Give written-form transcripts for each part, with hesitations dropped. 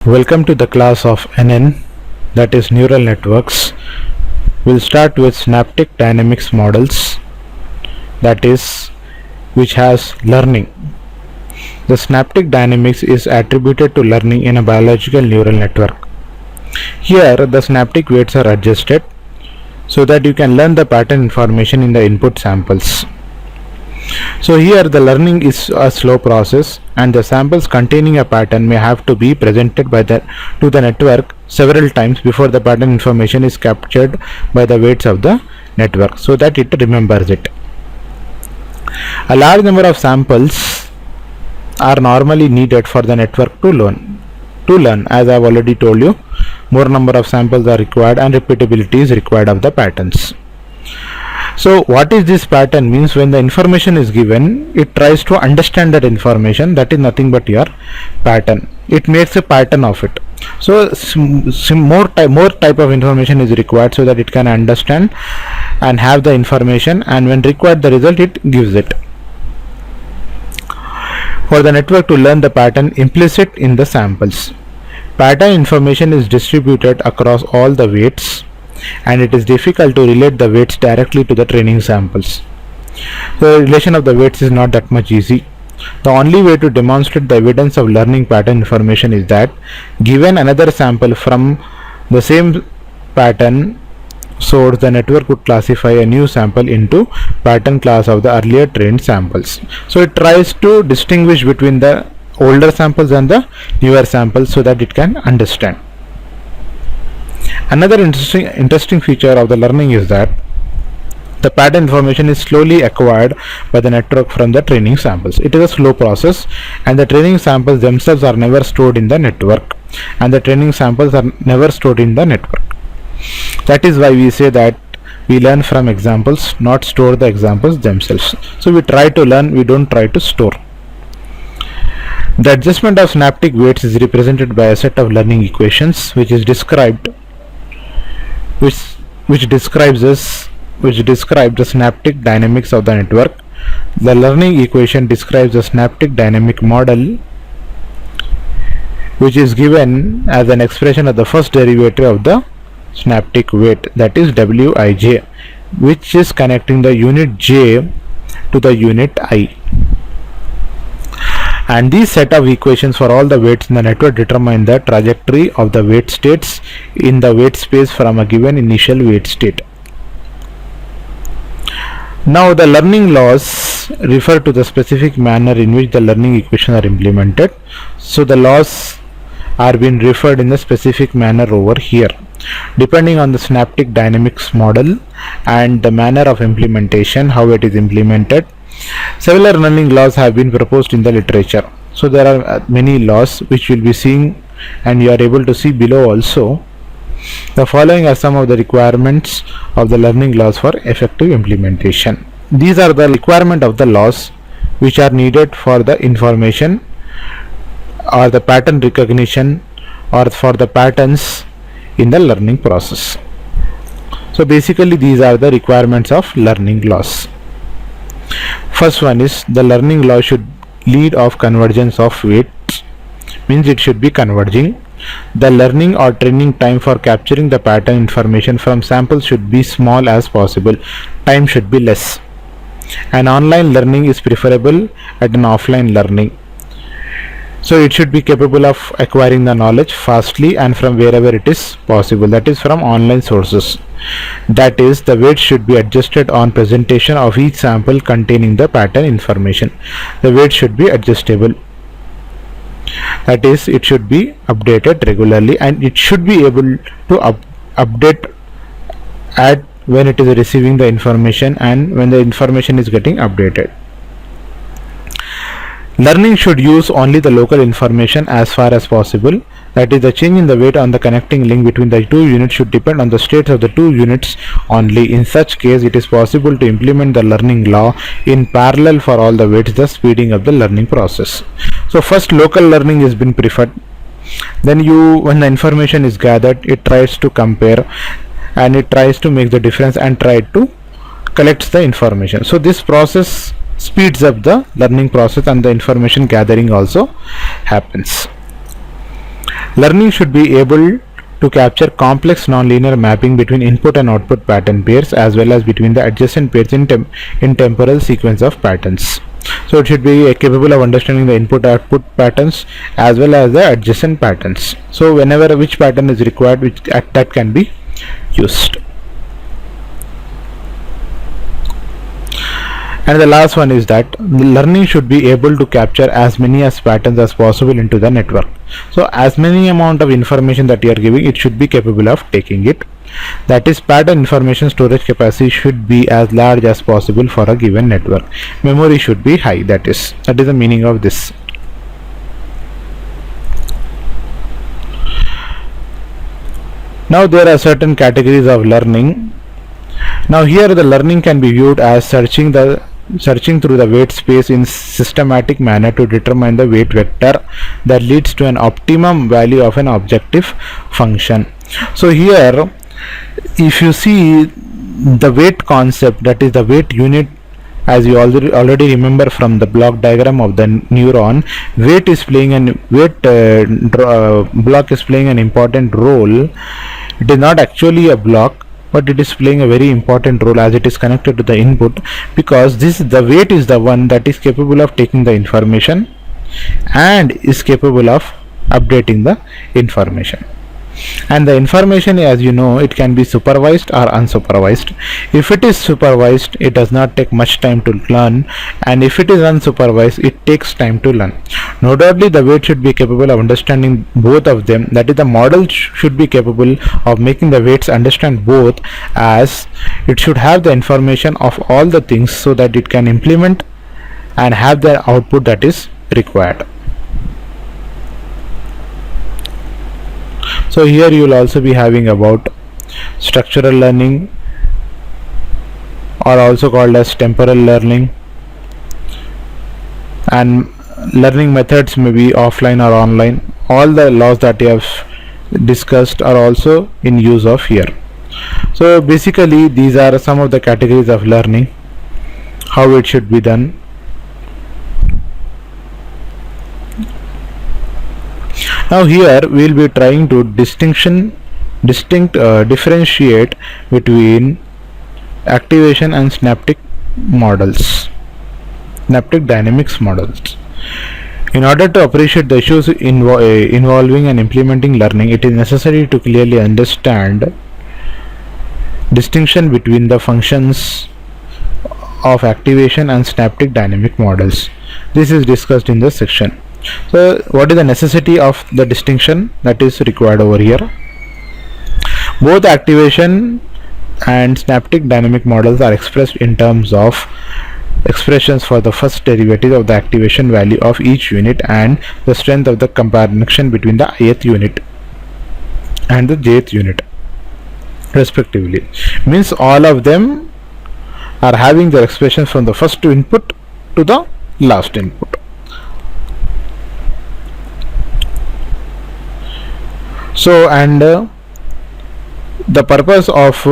Welcome to the class of NN, that is neural networks. We'll start with synaptic dynamics models, that is, which has learning. The synaptic dynamics is attributed to learning in a biological neural network. Here the synaptic weights are adjusted so that you can learn the pattern information in the input samples. So here the learning is a slow process, and the samples containing a pattern may have to be presented to the network several times before the pattern information is captured by the weights of the network so that it remembers it. A large number of samples are normally needed for the network to learn. As I have already told you, more number of samples are required and repeatability is required of the patterns. So what is this pattern means? When the information is given, it tries to understand that information. That is nothing but your pattern. It makes a pattern of it. So more type of information is required so that it can understand and have the information, and when required the result it gives it. For the network to learn the pattern implicit in the samples, pattern information is distributed across all the weights, and it is difficult to relate the weights directly to the training samples. The relation of the weights is not that much easy. The only way to demonstrate the evidence of learning pattern information is that, given another sample from the same pattern source, the network would classify a new sample into pattern class of the earlier trained samples. So it tries to distinguish between the older samples and the newer samples so that it can understand. Another interesting feature of the learning is that the pattern information is slowly acquired by the network from the training samples. It is a slow process, and the training samples themselves are never stored in the network, and the training samples are never stored in the network. That is why we say that we learn from examples, not store the examples themselves. So we try to learn, we don't try to store. The adjustment of synaptic weights is represented by a set of learning equations which describe the synaptic dynamics of the network. The learning equation describes the synaptic dynamic model, which is given as an expression of the first derivative of the synaptic weight, that is Wij, which is connecting the unit j to the unit I. And these set of equations for all the weights in the network determine the trajectory of the weight states in the weight space from a given initial weight state. Now the learning laws refer to the specific manner in which the learning equations are implemented. So the laws are being referred in the specific manner over here. Depending on the synaptic dynamics model and the manner of implementation, how it is implemented, several learning laws have been proposed in the literature. So there are many laws which we will be seeing, and you are able to see below also. The following are some of the requirements of the learning laws for effective implementation. These are the requirement of the laws which are needed for the information or the pattern recognition or for the patterns in the learning process. So basically these are the requirements of learning laws. First one is the learning law should lead of convergence of weights, means it should be converging. The learning or training time for capturing the pattern information from samples should be small as possible. Time should be less. An online learning is preferable at an offline learning. So it should be capable of acquiring the knowledge fastly and from wherever it is possible, that is from online sources. That is, the weight should be adjusted on presentation of each sample containing the pattern information. The weight should be adjustable. That is, it should be updated regularly, and it should be able to update at when it is receiving the information and when the information is getting updated. Learning should use only the local information as far as possible. That is, the change in the weight on the connecting link between the two units should depend on the states of the two units only. In such case, it is possible to implement the learning law in parallel for all the weights, thus speeding up the learning process. So first local learning has been preferred. Then when the information is gathered, it tries to compare and it tries to make the difference and try to collect the information. So this process speeds up the learning process, and the information gathering also happens. Learning should be able to capture complex nonlinear mapping between input and output pattern pairs as well as between the adjacent pairs in temporal sequence of patterns. So it should be capable of understanding the input output patterns as well as the adjacent patterns. So whenever which pattern is required, that can be used. And the last one is that learning should be able to capture as many as patterns as possible into the network. So as many amount of information that you are giving, it should be capable of taking it. That is, pattern information storage capacity should be as large as possible for a given network. Memory should be high. That is the meaning of this. Now there are certain categories of learning. Now here the learning can be viewed as searching through the weight space in systematic manner to determine the weight vector that leads to an optimum value of an objective function. So here if you see the weight concept, that is the weight unit, as you already remember from the block diagram of the neuron, weight is playing block is playing an important role. It is not actually a block, but it is playing a very important role as it is connected to the input, because the weight is the one that is capable of taking the information and is capable of updating the information. And the information, as you know, it can be supervised or unsupervised. If it is supervised, it does not take much time to learn, and if it is unsupervised, it takes time to learn. Notably, the weight should be capable of understanding both of them. That is, the model should be capable of making the weights understand both, as it should have the information of all the things so that it can implement and have the output that is required. So here you will also be having about structural learning, or also called as temporal learning, and learning methods may be offline or online. All the laws that you have discussed are also in use of here. So basically these are some of the categories of learning, how it should be done. Now here we will be trying to differentiate between activation and synaptic dynamics models. In order to appreciate the issues involving and implementing learning, it is necessary to clearly understand distinction between the functions of activation and synaptic dynamic models. This is discussed in this section. So what is the necessity of the distinction that is required over here? Both activation and synaptic dynamic models are expressed in terms of expressions for the first derivative of the activation value of each unit and the strength of the connection between the ith unit and the jth unit respectively. Means all of them are having their expressions from the first input to the last input. So, and the purpose of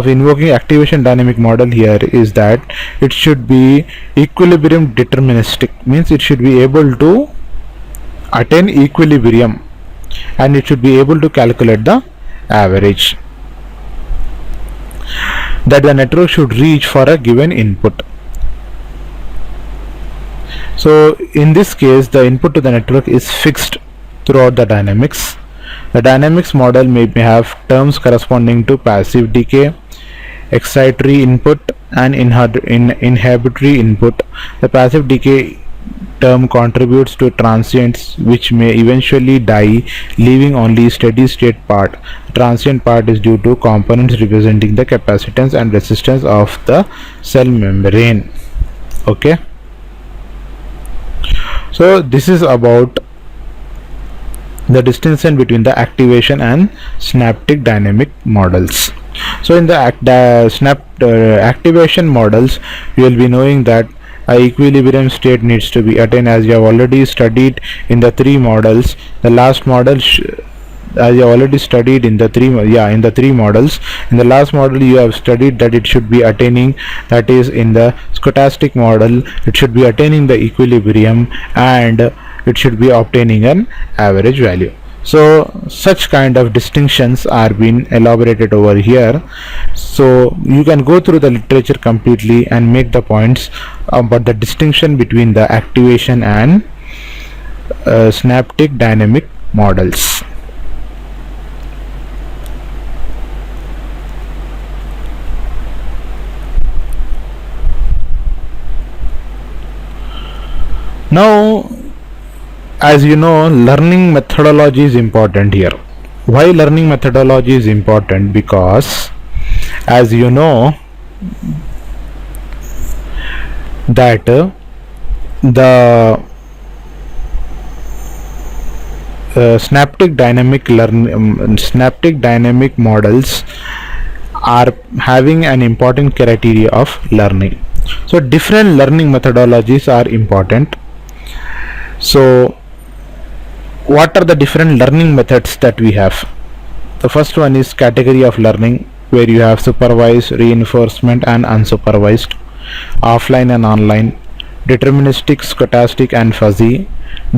invoking activation dynamic model here is that it should be equilibrium deterministic. Means it should be able to attain equilibrium, and it should be able to calculate the average that the network should reach for a given input. So in this case, the input to the network is fixed throughout the dynamics. The dynamics model may have terms corresponding to passive decay, excitatory input, and inhibitory input. The passive decay term contributes to transients which may eventually die, leaving only steady state part. The transient part is due to components representing the capacitance and resistance of the cell membrane. Okay, so this is about the distinction between the activation and synaptic dynamic models. So in the activation models, you will be knowing that a equilibrium state needs to be attained, as you have already studied in the three models. The last model as you already studied in the three models. In the last model you have studied that it should be attaining, that is in the stochastic model, it should be attaining the equilibrium, and it should be obtaining an average value. So such kind of distinctions are being elaborated over here. So you can go through the literature completely and make the points about the distinction between the activation and synaptic dynamic models. Now, as you know, learning methodology is important here. Why learning methodology is important? Because as you know that the synaptic dynamic models are having an important criteria of learning. So different learning methodologies are important. So what are the different learning methods that we have? The first one is category of learning, where you have supervised, reinforcement and unsupervised, offline and online, deterministic, stochastic and fuzzy,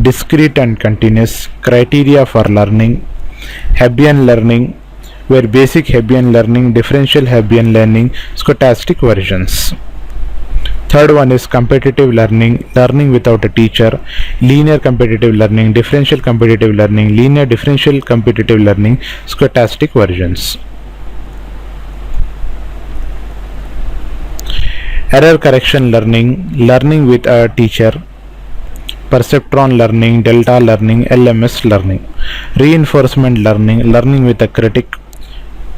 discrete and continuous, criteria for learning, Hebbian learning, where basic Hebbian learning, differential Hebbian learning, stochastic versions. Third one is competitive learning, learning without a teacher, linear competitive learning, differential competitive learning, linear differential competitive learning, stochastic versions. Error correction learning, learning with a teacher, perceptron learning, delta learning, LMS learning. Reinforcement learning, learning with a critic,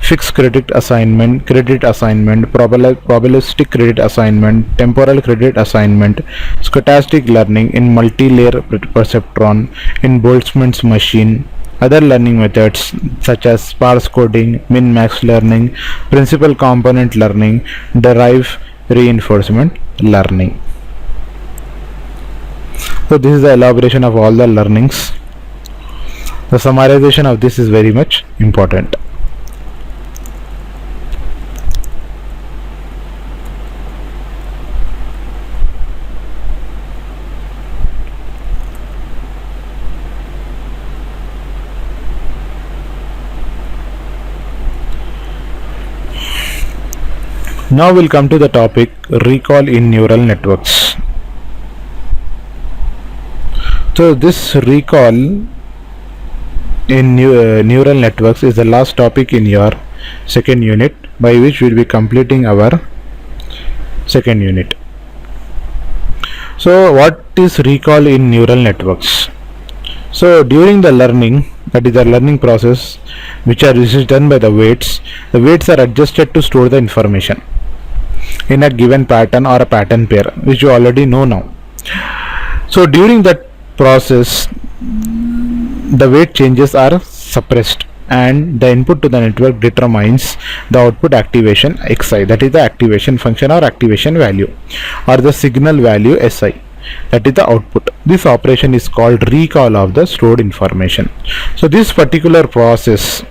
fixed credit assignment, probabilistic credit assignment, temporal credit assignment, stochastic learning in multi-layer perceptron, in Boltzmann's machine. Other learning methods such as sparse coding, min-max learning, principal component learning, derive reinforcement learning. So this is the elaboration of all the learnings. The summarization of this is very much important. Now we'll come to the topic recall in neural networks. So this recall in neural networks is the last topic in your second unit, by which we'll be completing our second unit. So what is recall in neural networks? So during the learning, that is the learning process, which is done by the weights are adjusted to store the information in a given pattern or a pattern pair, which you already know now. So during that process, the weight changes are suppressed and the input to the network determines the output activation xi, that is the activation function or activation value, or the signal value si, that is the output. This operation is called recall of the stored information. So this particular process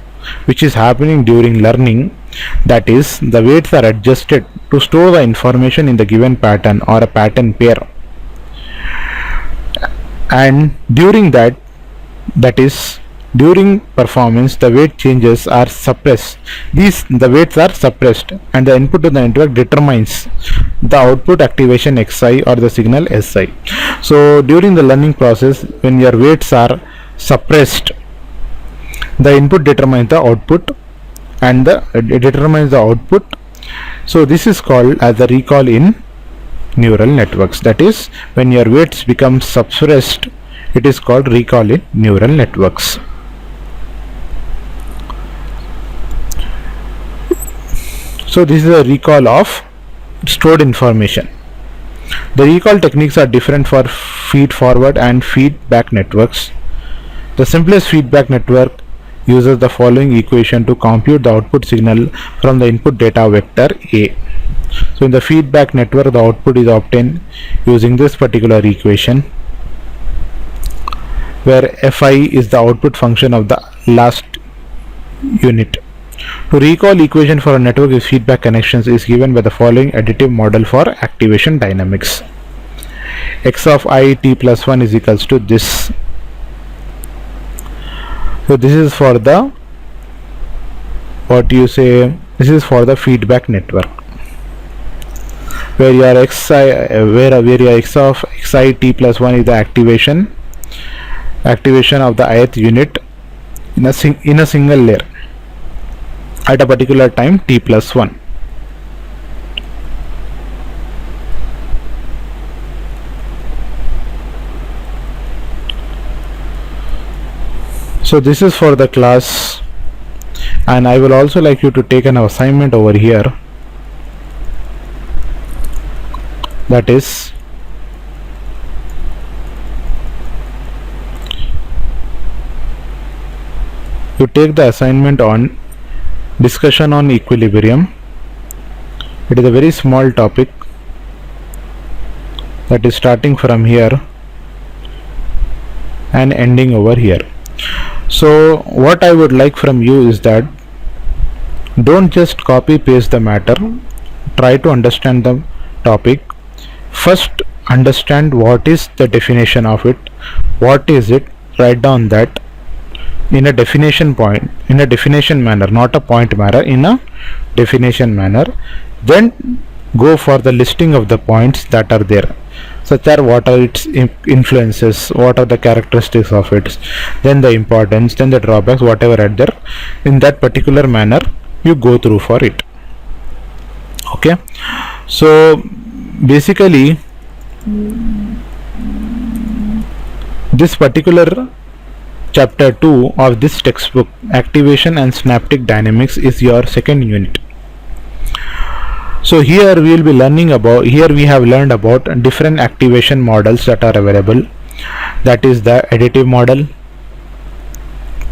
which is happening during learning, that is the weights are adjusted to store the information in the given pattern or a pattern pair, and during that is during performance, the weight changes are suppressed. The weights are suppressed and the input to the network determines the output activation xi or the signal si. So during the learning process, when your weights are suppressed, the input determines the output and it determines the output. So this is called as the recall in neural networks. That is, when your weights become suppressed, it is called recall in neural networks. So this is a recall of stored information. The recall techniques are different for feed forward and feedback networks. The simplest feedback network uses the following equation to compute the output signal from the input data vector A. So in the feedback network, the output is obtained using this particular equation, where Fi is the output function of the last unit. To recall equation for a network with feedback connections is given by the following additive model for activation dynamics. x of I t plus 1 is equals to this. So this is for the, what you say, this is for the feedback network, where your xi, where your x of xi t plus 1 is the activation of the ith unit in a single layer at a particular time t plus 1. So this is for the class, and I will also like you to take an assignment over here, that is you take the assignment on discussion on equilibrium. It is a very small topic that is starting from here and ending over here. So what I would like from you is that don't just copy paste the matter, try to understand the topic. First understand what is the definition of it, what is it, write down that in a definition point, in a definition manner, not a point manner, in a definition manner. Then go for the listing of the points that are there, such as what are its influences, what are the characteristics of it, then the importance, then the drawbacks, whatever are there. In that particular manner you go through for it. Okay, so basically this particular chapter 2 of this textbook, activation and synaptic dynamics, is your second unit. So here we will be learning about, here we have learned about different activation models that are available, that is the additive model,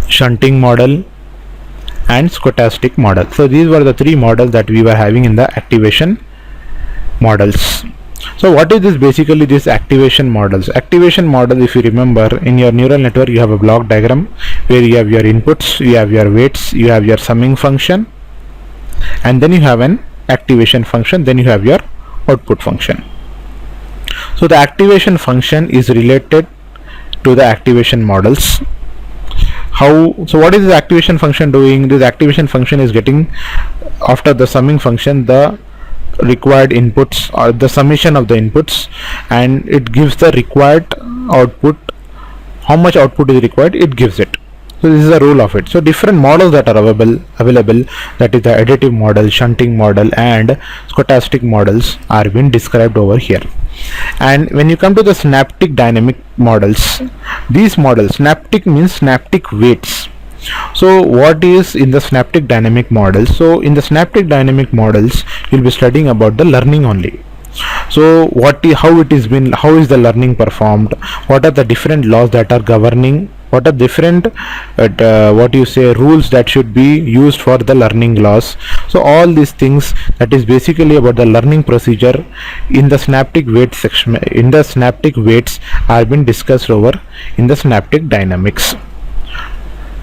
shunting model and stochastic model. So these were the three models that we were having in the activation models. So what is this basically, this activation models? Activation model, if you remember, in your neural network you have a block diagram where you have your inputs, you have your weights, you have your summing function, and then you have an activation function, then you have your output function. So the activation function is related to the activation models. How? So what is the activation function doing? This activation function is getting, after the summing function, the required inputs or the summation of the inputs, and it gives the required output. How much output is required, it gives it. So this is the rule of it. So different models that are available, that is the additive model, shunting model and stochastic models, are being described over here. And when you come to the synaptic dynamic models, these models, synaptic means synaptic weights. So what is in the synaptic dynamic models? So in the synaptic dynamic models you will be studying about the learning only. So how it is been, how is the learning performed, what are the different laws that are governing, what are different rules that should be used for the learning laws. So all these things, that is basically about the learning procedure in the synaptic weight section, in the synaptic weights, are been discussed over in the synaptic dynamics.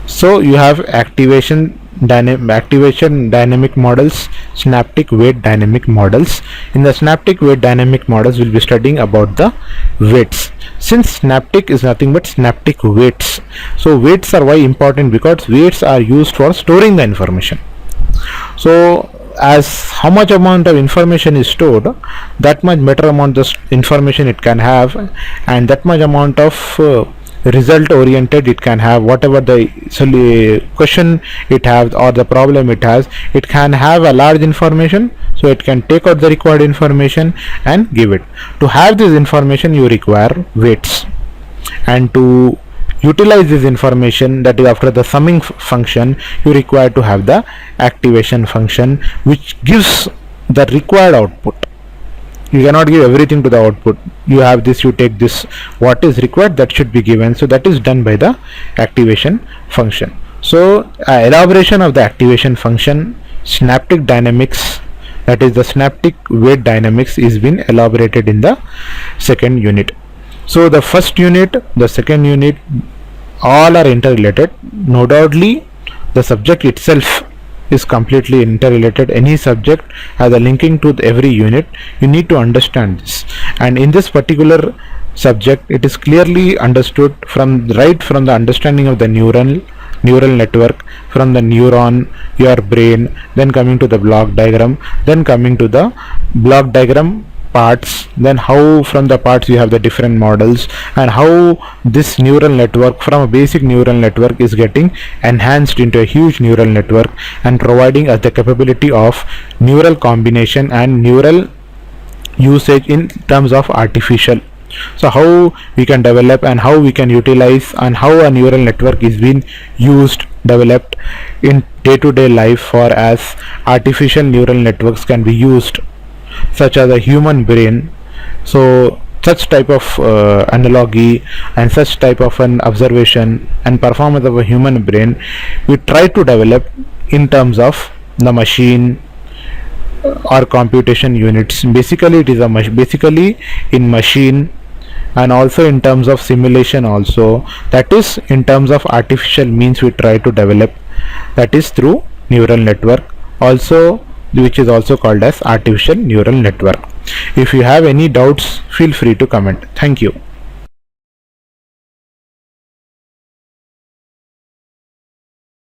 So you have activation dynamic models, synaptic weight dynamic models. In the synaptic weight dynamic models we'll be studying about the weights, since synaptic is nothing but synaptic weights. So weights are why important, because weights are used for storing the information. So as how much amount of information is stored, that much better amount of information it can have, and that much amount of result oriented it can have. Whatever the question it has or the problem it has, it can have a large information, so it can take out the required information and give it. To have this information you require weights, and to utilize this information, that is after the summing function, you require to have the activation function, which gives the required output. You cannot give everything to the output. You have this, you take this, what is required that should be given. So that is done by the activation function. So elaboration of the activation function, synaptic dynamics, that is the synaptic weight dynamics, is been elaborated in the second unit. So the first unit, the second unit, all are interrelated. No doubtly the subject itself is completely interrelated. Any subject has a linking to every unit. You need to understand this, and in this particular subject it is clearly understood from the understanding of the neural network, from the neuron, your brain, then coming to the block diagram, then coming to the block diagram parts, then how from the parts you have the different models, and how this neural network from a basic neural network is getting enhanced into a huge neural network and providing us the capability of neural combination and neural usage in terms of artificial. So how we can develop and how we can utilize and how a neural network is being used, developed in day-to-day life for as artificial neural networks can be used, such as a human brain. So such type of analogy and such type of an observation and performance of a human brain we try to develop in terms of the machine or computation units. Basically it is a basically in machine, and also in terms of simulation also, that is in terms of artificial means we try to develop, that is through neural network also, which is also called as artificial neural network. If you have any doubts, feel free to comment. Thank you.